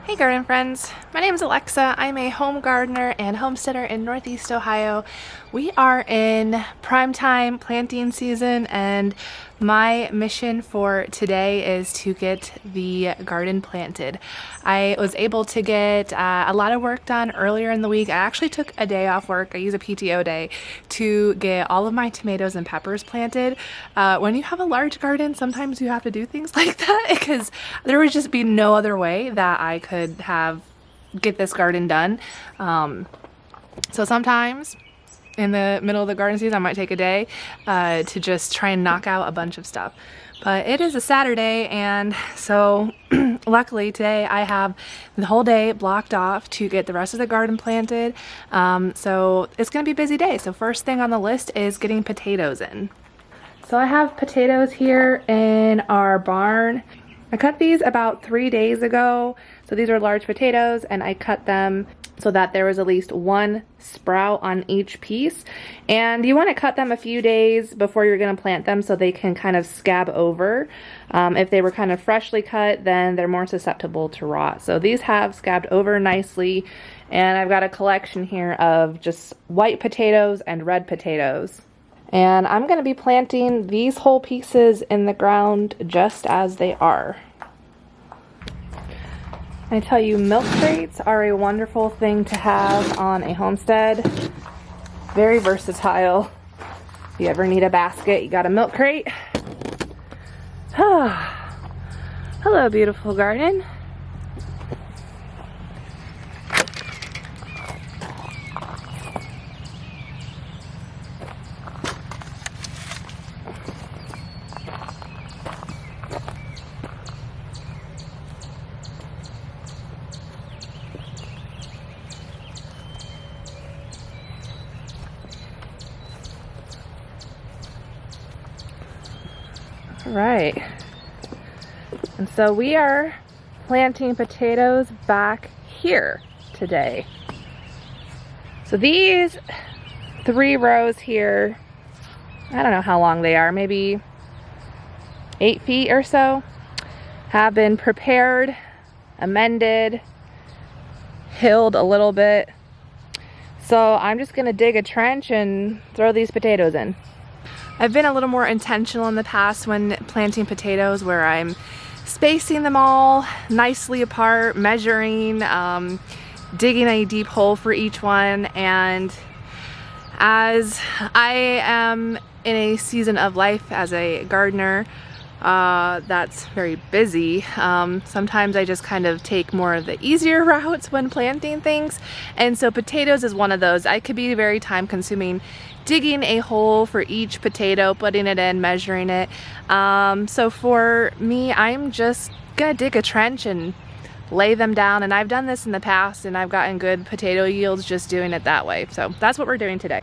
Hey garden friends, my name is Alexa. I'm a home gardener and homesteader in Northeast Ohio. We are in prime time planting season, and my mission for today is to get the garden planted. I was able to get a lot of work done earlier in the week. I actually took a day off work. I use a PTO day to get all of my tomatoes and peppers planted. When you have a large garden, sometimes you have to do things like that because there would just be no other way that I could get this garden done. So sometimes in the middle of the garden season, I might take a day to just try and knock out a bunch of stuff. But it is a Saturday, and so luckily today I have the whole day blocked off to get the rest of the garden planted. So it's gonna be a busy day. So first thing on the list is getting potatoes in. So I have potatoes here in our barn. I cut these about 3 days ago. So these are large potatoes, and I cut them so that there was at least one sprout on each piece. And you want to cut them a few days before you're going to plant them so they can kind of scab over. If they were kind of freshly cut, then they're more susceptible to rot. So these have scabbed over nicely, and I've got a collection here of just white potatoes and red potatoes. And I'm going to be planting these whole pieces in the ground just as they are. I tell you, milk crates are a wonderful thing to have on a homestead. Very versatile. If you ever need a basket, you got a milk crate. Hello, beautiful garden. Right, and so we are planting potatoes back here today. So these 3 rows here, I don't know how long they are, maybe 8 feet or so, have been prepared, amended, hilled a little bit. So I'm just gonna dig a trench and throw these potatoes in. I've been a little more intentional in the past when planting potatoes, where I'm spacing them all nicely apart, measuring, digging a deep hole for each one. And as I am in a season of life as a gardener that's very busy, sometimes I just kind of take more of the easier routes when planting things. And so potatoes is one of those. I could be very time consuming digging a hole for each potato, putting it in, measuring it. So for me, I'm just gonna dig a trench and lay them down. And I've done this in the past, and I've gotten good potato yields just doing it that way. So that's what we're doing today.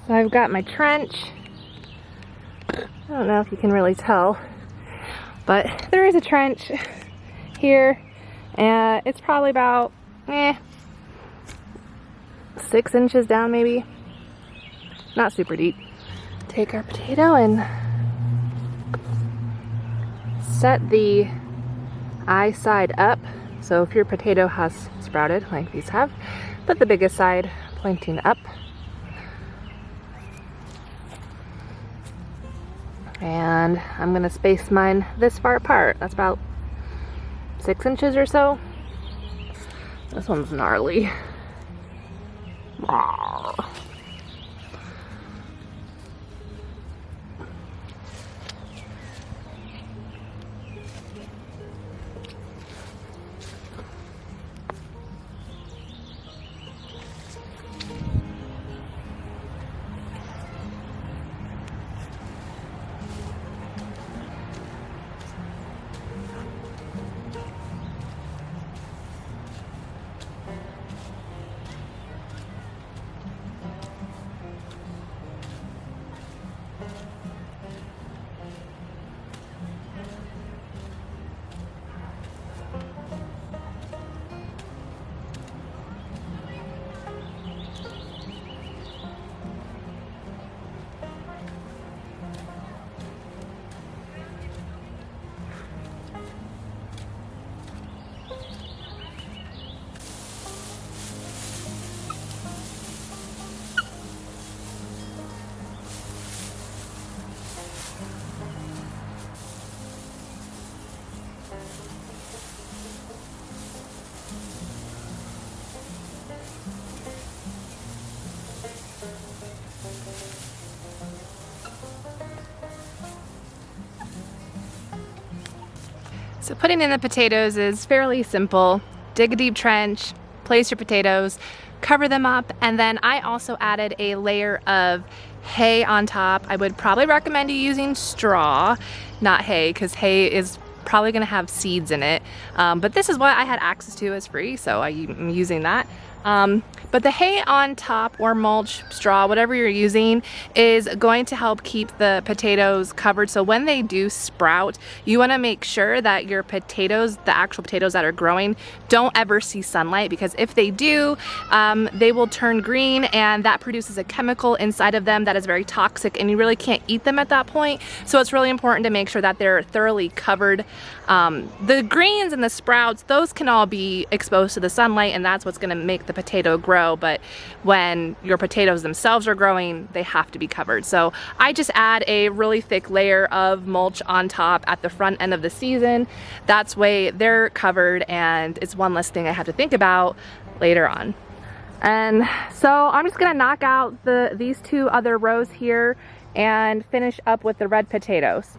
So I've got my trench. I don't know if you can really tell, but there is a trench here, and it's probably about 6 inches down, maybe. Not super deep. Take our potato and set the eye side up. So if your potato has sprouted like these have, put the biggest side pointing up. And I'm gonna space mine this far apart. That's about 6 inches or so. This one's gnarly. So putting in the potatoes is fairly simple. Dig a deep trench, place your potatoes, cover them up, and then I also added a layer of hay on top. I would probably recommend you using straw, not hay, because hay is probably gonna have seeds in it. But this is what I had access to as free, so I'm using that. But the hay on top, or mulch, straw, whatever you're using, is going to help keep the potatoes covered. So when they do sprout, you want to make sure that your potatoes, the actual potatoes that are growing, don't ever see sunlight, because if they do, they will turn green, and that produces a chemical inside of them that is very toxic, and you really can't eat them at that point. So it's really important to make sure that they're thoroughly covered. The greens and the sprouts, those can all be exposed to the sunlight, and that's what's going to make the potato grow. But when your potatoes themselves are growing, they have to be covered. So I just add a really thick layer of mulch on top at the front end of the season. That's way they're covered, and it's one less thing I have to think about later on. And so I'm just gonna knock out these two other rows here and finish up with the red potatoes.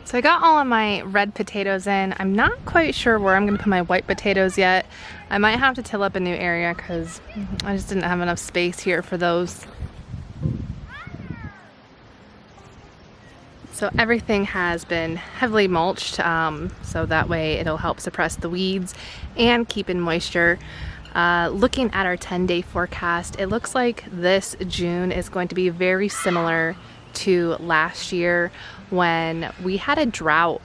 So I got all of my red potatoes in. I'm not quite sure where I'm gonna put my white potatoes yet. I might have to till up a new area because I just didn't have enough space here for those. So everything has been heavily mulched, so that way it'll help suppress the weeds and keep in moisture. Looking at our 10-day forecast, it looks like this June is going to be very similar to last year when we had a drought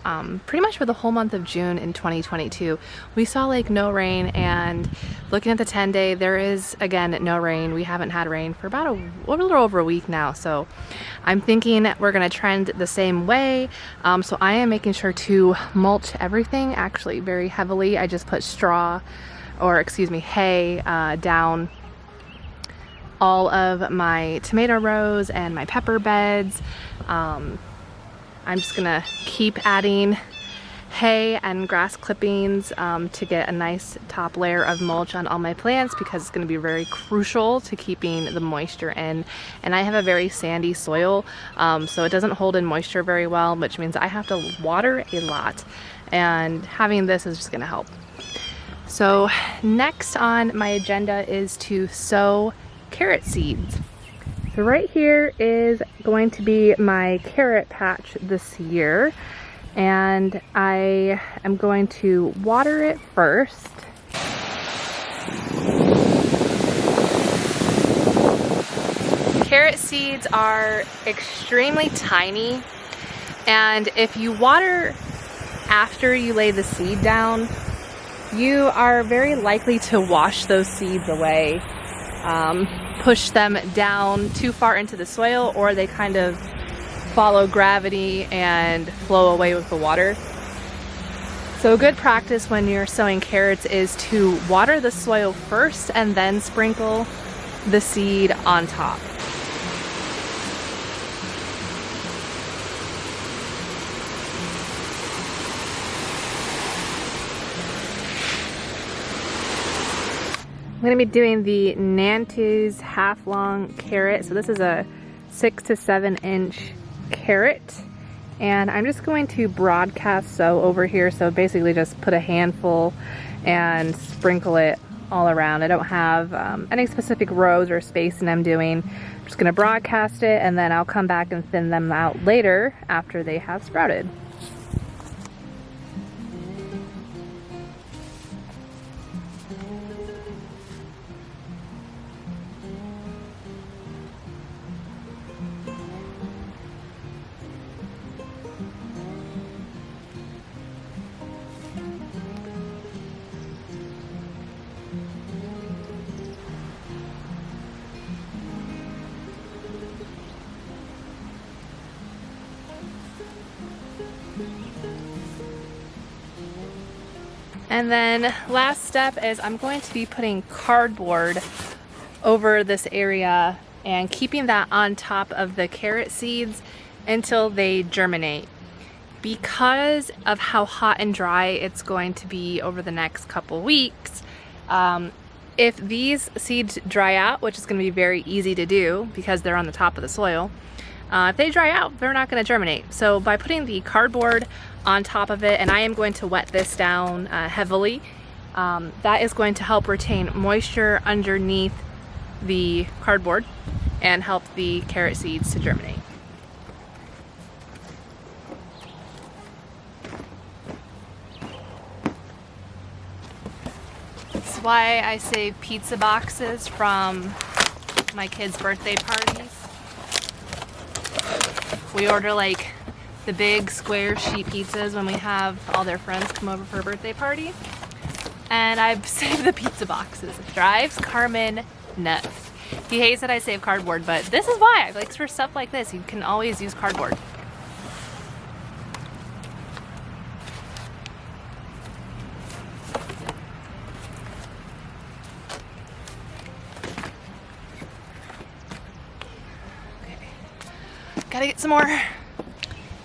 pretty much for the whole month of June in 2022. We saw like no rain, and looking at the 10-day, there is again no rain. We haven't had rain for about a little over a week now, so I'm thinking we're gonna trend the same way. So I am making sure to mulch everything actually very heavily. I just put straw, or excuse me, hay down all of my tomato rows and my pepper beds. I'm just gonna keep adding hay and grass clippings to get a nice top layer of mulch on all my plants, because it's gonna be very crucial to keeping the moisture in. And I have a very sandy soil, so it doesn't hold in moisture very well, which means I have to water a lot. And having this is just gonna help. So next on my agenda is to sow carrot seeds. So right here is going to be my carrot patch this year, and I am going to water it first. Carrot seeds are extremely tiny, and if you water after you lay the seed down, you are very likely to wash those seeds away, push them down too far into the soil, or they kind of follow gravity and flow away with the water. So a good practice when you're sowing carrots is to water the soil first and then sprinkle the seed on top. I'm going to be doing the Nantes half-long carrot. So this is a 6 to 7 inch carrot. And I'm just going to broadcast sow over here. So basically just put a handful and sprinkle it all around. I don't have any specific rows or spacing I'm doing. I'm just going to broadcast it, and then I'll come back and thin them out later after they have sprouted. And then last step is I'm going to be putting cardboard over this area and keeping that on top of the carrot seeds until they germinate. Because of how hot and dry it's going to be over the next couple weeks, if these seeds dry out, which is going to be very easy to do because they're on the top of the soil, if they dry out, they're not going to germinate. So by putting the cardboard on top of it, and I am going to wet this down heavily, that is going to help retain moisture underneath the cardboard and help the carrot seeds to germinate. That's why I save pizza boxes from my kids' birthday parties. We order like the big square sheet pizzas when we have all their friends come over for a birthday party. And I've saved the pizza boxes. It drives Carmen nuts. He hates that I save cardboard, but this is why. Like for stuff like this, you can always use cardboard. Gotta get some more.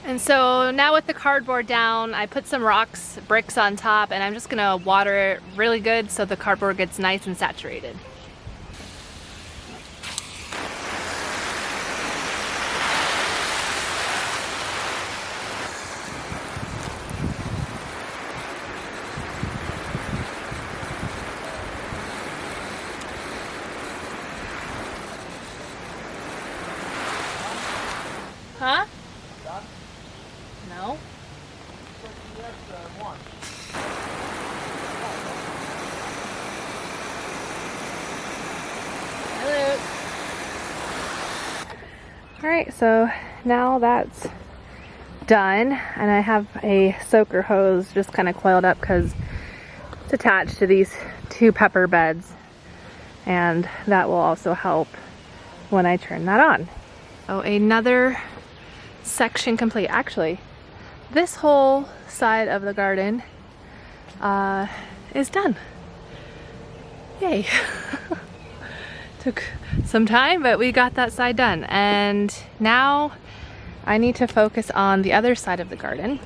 And so now with the cardboard down, I put some bricks on top, and I'm just gonna water it really good so the cardboard gets nice and saturated. Huh? No. Hello. Alright, so now that's done, and I have a soaker hose just kind of coiled up because it's attached to these 2 pepper beds, and that will also help when I turn that on. Oh, another section complete. Actually, this whole side of the garden is done. Yay. Took some time, but we got that side done. And now I need to focus on the other side of the garden.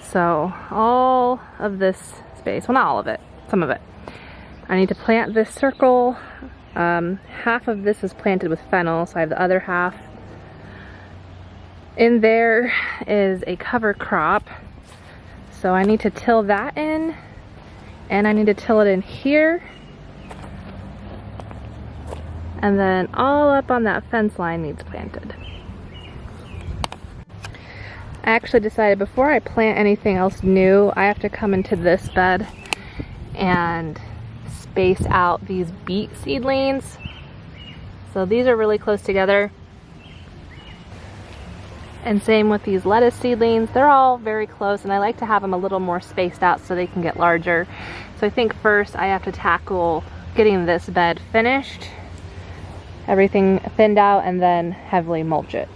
So all of this space, well, not all of it, some of it, I need to plant this circle. Half of this is planted with fennel, so I have the other half. In there is a cover crop, so I need to till that in, and I need to till it in here, and then all up on that fence line needs planted. I actually decided before I plant anything else new, I have to come into this bed and space out these beet seedlings. So these are really close together, And same with these lettuce seedlings. They're all very close, and I like to have them a little more spaced out so they can get larger. So I think first I have to tackle getting this bed finished, everything thinned out, and then heavily mulch it.